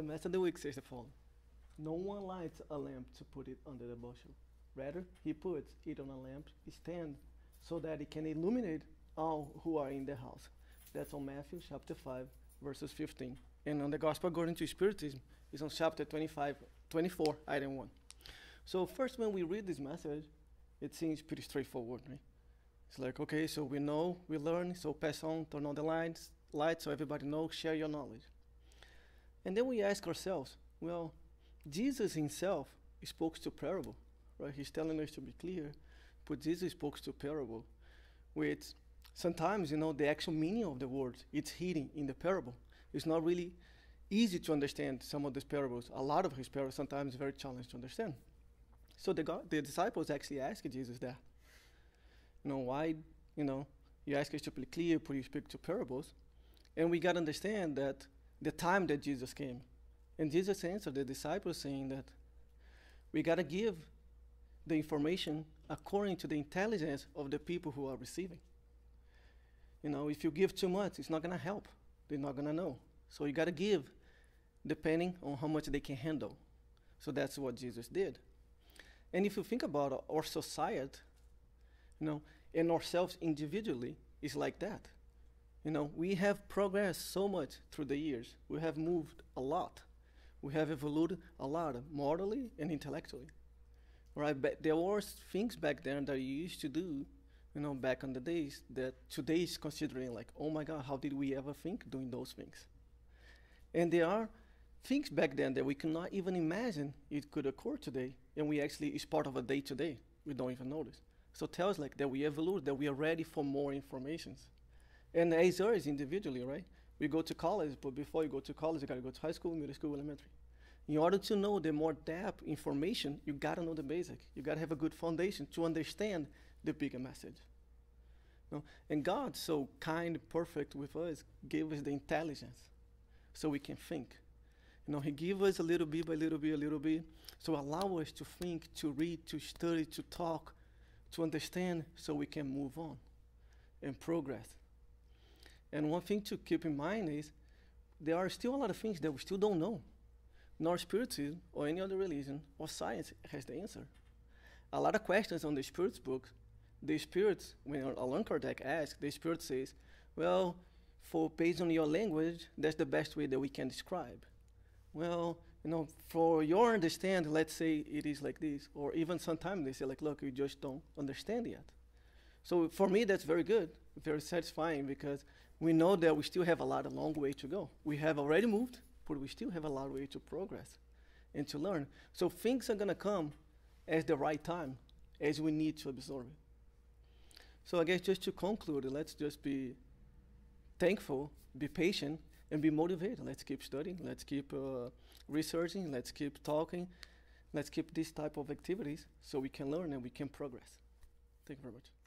the Master of the Week says the following. No one lights a lamp to put it under the bushel. Rather, he puts it on a lamp stand so that it can illuminate all who are in the house. That's on Matthew chapter 5, verses 15. And on the Gospel according to Spiritism, it's on chapter 24, item 1. So first, when we read this message, it seems pretty straightforward, right? It's like, okay, so we know, we learn, so pass on, turn on the lights so everybody knows, share your knowledge. And then we ask ourselves, well, Jesus himself spoke to parable, right? He's telling us to be clear, but Jesus spoke to parable, which sometimes, the actual meaning of the words, it's hidden in the parable. It's not really easy to understand some of these parables. A lot of his parables sometimes very challenging to understand. So the disciples actually asked Jesus that. Why, you ask us to be clear, but you speak to parables. And we got to understand that the time that Jesus came. And Jesus answered the disciples saying that we got to give the information according to the intelligence of the people who are receiving. If you give too much, it's not going to help. They're not going to know. So you got to give depending on how much they can handle. So that's what Jesus did. And if you think about our society, and ourselves individually, it's like that. We have progressed so much through the years. We have moved a lot. We have evolved a lot, morally and intellectually. Right? But there were things back then that you used to do, back in the days that today is considering like, oh my God, how did we ever think doing those things? And there are things back then that we cannot even imagine it could occur today, and we actually, it's part of a day-to-day. We don't even notice. So it tells like that we evolved, that we are ready for more information. And as ours individually, right? We go to college, but before you go to college, you got to go to high school, middle school, elementary. In order to know the more depth information, you got to know the basic. You got to have a good foundation to understand the bigger message. And God, so kind, perfect with us, gave us the intelligence so we can think. He gave us a little bit by little bit, so allow us to think, to read, to study, to talk, to understand, so we can move on and progress. And one thing to keep in mind is there are still a lot of things that we still don't know. Nor Spiritism or any other religion or science has the answer. A lot of questions on the Spirit's book, the Spirits, when Allan Kardec asked, the Spirit says, well, based on your language, that's the best way that we can describe. Well, for your understanding, let's say it is like this. Or even sometimes they say, like, look, you just don't understand yet. So for me, that's very good, very satisfying, because we know that we still have a long way to go. We have already moved, but we still have a lot of way to progress and to learn. So things are going to come at the right time, as we need to absorb it. So I guess just to conclude, let's just be thankful, be patient, and be motivated. Let's keep studying, let's keep researching, let's keep talking, let's keep this type of activities so we can learn and we can progress. Thank you very much.